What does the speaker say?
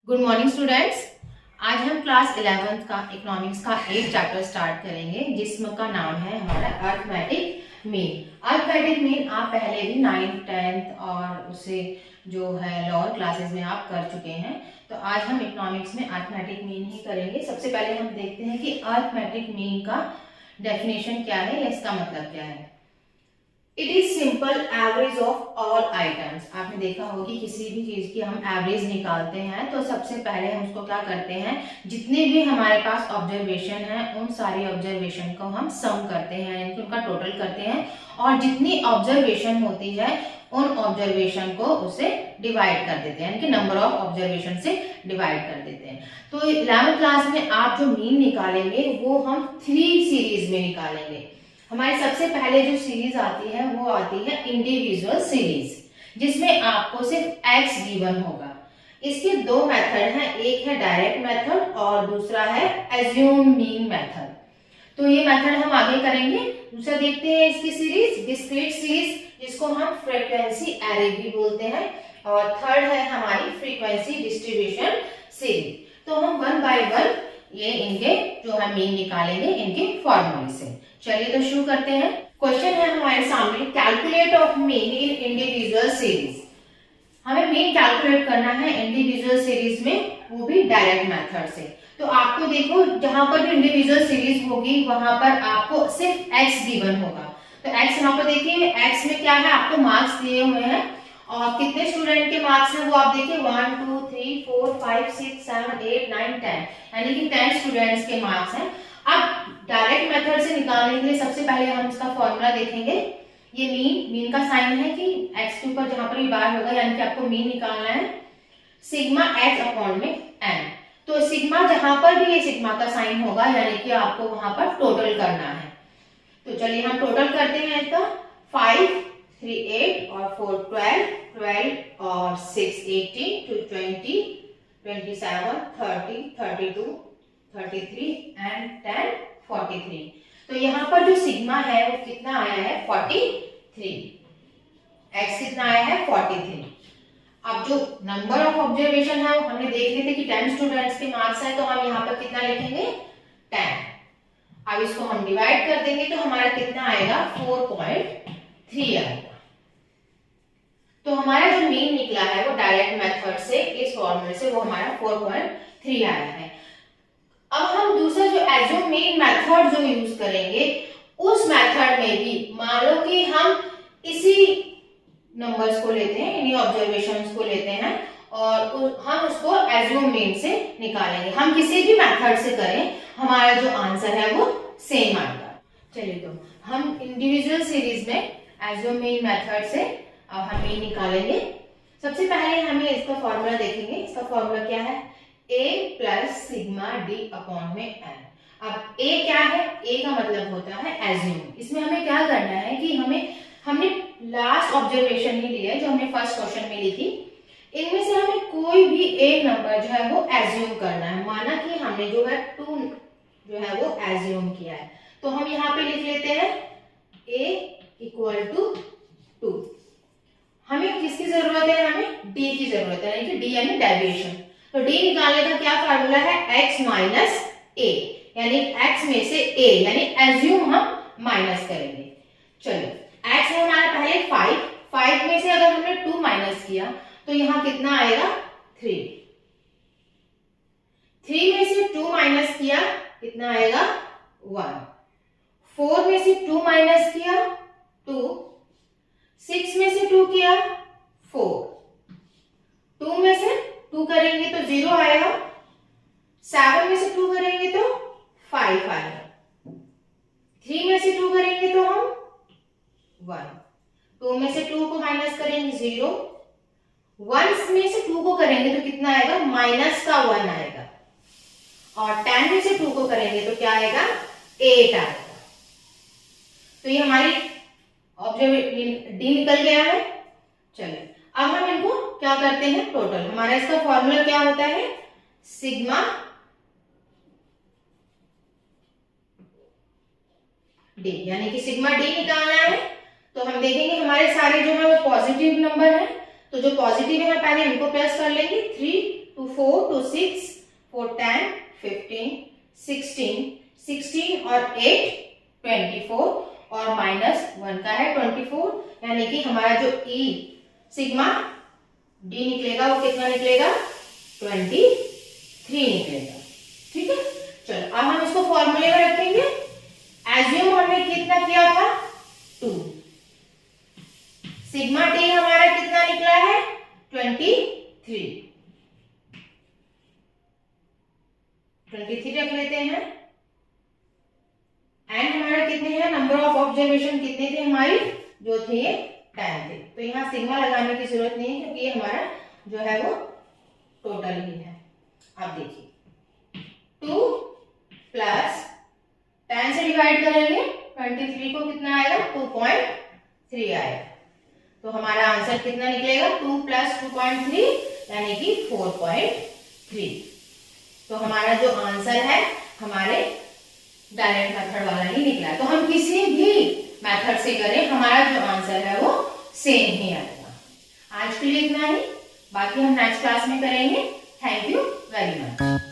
Good morning students. आज हम class 11th का इकोनॉमिक्स का एक चैप्टर स्टार्ट करेंगे जिसका नाम है हमारा अर्थमेटिक मीन। अर्थमेटिक मीन आप पहले भी 9th 10th और उससे जो है लोअर क्लासेस में आप कर चुके हैं। तो आज हम इकोनॉमिक्स में अर्थमेटिक मीन ही करेंगे। सबसे पहले हम देखते हैं कि अर्थमेटिक मीन का डेफिनेशन क्या है या इसका मतलब क्या है। It is simple average of all items. आपने देखा होगा कि किसी भी चीज की हम एवरेज निकालते हैं तो सबसे पहले हम उसको क्या करते हैं, जितने भी हमारे पास ऑब्जर्वेशन है उन सारे ऑब्जर्वेशन को हम सम करते हैं, यानी कि उनका टोटल करते हैं और जितनी ऑब्जर्वेशन होती है उन ऑब्जर्वेशन को उससे डिवाइड कर देते हैं, यानी कि नंबर ऑफ ऑब्जर्वेशन से डिवाइड कर देते हैं। तो 11th क्लास में आप जो मीन निकालेंगे वो हम 3 सीरीज में निकालेंगे। हमारी सबसे पहले जो सीरीज आती है वो आती है इंडिविजुअल सीरीज, जिसमें आपको सिर्फ x गिवन होगा। इसके दो मेथड हैं, एक है डायरेक्ट मेथड और दूसरा है एज्यूम मीन मेथड। तो ये मेथड हम आगे करेंगे। दूसरा देखते हैं इसकी सीरीज डिस्क्रीट सीरीज, जिसको हम फ्रीक्वेंसी एरे भी बोलते हैं, और थर्ड है हमारी फ्रीक्वेंसी डिस्ट्रीब्यूशन सीरीज। तो हम वन बाय वन ये इनके जो है मीन निकालेंगे इनके फॉर्मूले से। चलिए तो शुरू करते हैं। क्वेश्चन है हमारे सामने, calculate of mean in individual series. हमें मीन कैलकुलेट करना है इंडिविजुअल सीरीज में, वो भी डायरेक्ट मेथड से। तो आपको देखो जहां पर भी इंडिविजुअल सीरीज होगी वहां पर आपको सिर्फ x गिवन होगा। तो x यहाँ पर देखिए, x में क्या है, आपको मार्क्स दिए हुए हैं और कितने स्टूडेंट के मार्क्स हैं वो आप देखिए 1 2 3 4 5 6 7 8 9 10, यानी कि 10 स्टूडेंट्स के मार्क्स हैं। अब डायरेक्ट मेथड से निकालने के लिए सबसे पहले हम इसका फॉर्मूला देखेंगे। ये मीन का साइन है कि x के ऊपर जहां पर भी बार होगा, यानी कि आपको मीन निकालना है सिग्मा x अपॉन में n। तो सिग्मा जहां पर भी ये सिग्मा का साइन होगा यानी कि आपको वहां पर टोटल करना है। तो चलिए हम टोटल करते हैं इसका। 5 3 8 और 4 12 12 और 6 18 2 20 27 30 32 33 एंड 10 43। तो यहाँ पर जो सिग्मा है वो कितना आया है 43, x कितना आया है 43। अब जो नंबर ऑफ ऑब्जर्वेशन है वो हमने देख लिए थे कि 10 स्टूडेंट्स के मार्क्स है, तो हम यहाँ पर कितना लिखेंगे 10। अब इसको हम डिवाइड कर देंगे तो हमारा कितना आएगा 4.3 आएगा। तो हमारा जो मीन निकला है वो डायरेक्ट मेथड से इस फॉर्मूले से वो हमारा 4.3 आया है। अब हम दूसरा जो एज्यूम मीन मेथड जो यूज करेंगे उस मेथड में भी मान लो कि हम इसी नंबर्स को लेते हैं, इन्हीं ऑब्जर्वेशंस को लेते हैं और हम उसको एज्यूम मीन से निकालेंगे। हम किसी भी मेथड से करें हमारा जो आंसर है वो सेम आएगा। चलिए तो हम इंडिविजुअल सीरीज में एज्यूम मीन मेथड से हम मीन निकालेंगे। सबसे पहले हमें इसका फॉर्मूला देखेंगे। इसका फॉर्मूला क्या है, a plus sigma d upon में n। अब a क्या है, a का मतलब होता है एज्यूम। इसमें हमें क्या करना है कि हमने लास्ट ऑब्जर्वेशन ही लिया है जो हमने फर्स्ट क्वेश्चन में ली थी। इनमें से हमें कोई भी एक नंबर जो है वो एज्यूम करना है। माना कि हमने जो है 2 जो है वो एज्यूम किया है, तो हम यहाँ पे लिख लेते हैं a इक्वल टू 2। हमें किसकी जरूरत है, हमें d की जरूरत है, यानी कि d यानी डेविएशन। तो d निकालने का क्या फार्मूला है, x माइनस a, यानी x में से a यानी एज्यूम हम माइनस करेंगे। चलो x है हमारा पहले 5 में से अगर हमने 2 माइनस किया तो यहाँ कितना आएगा 3 में से 2 माइनस किया कितना आएगा 1। 4 में से 2 माइनस किया 2, 6 में से 2 किया 4, 2 में से 2 करेंगे तो 0 आएगा, 7 में से 2 करेंगे तो 5 आएगा, 3 में से 2 करेंगे तो हम 1, 2 में से 2 को माइनस करेंगे 0, 1 में से 2 को करेंगे तो कितना आएगा माइनस का 1 आएगा, और 10 में से 2 को करेंगे तो क्या आएगा 8 आएगा। तो ये हमारी ऑब्जर्वेशन डी निकल गया है। चलिए अब हम इनको क्या करते हैं टोटल। हमारा इसका फॉर्मूला क्या होता है, सिग्मा डी, यानी कि सिग्मा डी निकालना है। तो हम देखेंगे हमारे सारे जो है वो पॉजिटिव नंबर है, तो जो पॉजिटिव है पहले इनको प्लस कर लेंगे 3 2 4 2 6 4 10 15 16 16 और 8 24 और -1 का है 24, यानी कि हमारा जो ई सिग्मा डी निकलेगा वो कितना निकलेगा 23 निकलेगा। ठीक है, चलो अब हम इसको फॉर्मूले में रखेंगे। एज्यूम हमने कितना किया था 2, सिग्मा टी हमारा कितना निकला है 23 रख लेते हैं। एंड हमारा कितने हैं, नंबर ऑफ ऑब्जर्वेशन कितने थे हमारी, जो थे 10 थे, तो यहाँ सिग्मा लगाने की जरूरत नहीं है क्योंकि ये हमारा जो है वो टोटल ही है। अब देखिए 2 प्लस 10 से डिवाइड करेंगे 23 को कितना आएगा 2.3 आएगा, तो हमारा आंसर कितना निकलेगा 2 प्लस 2.3 यानी कि 4.3। तो हमारा जो आंसर है हमारे डायरेक्ट मेथड वाला ही निकला। तो हम किसी भी मेथड से करें हमारा जो आंसर है वो सेम ही आएगा। आज के लिए इतना ही, बाकी हम नेक्स्ट क्लास में करेंगे। Thank you very much.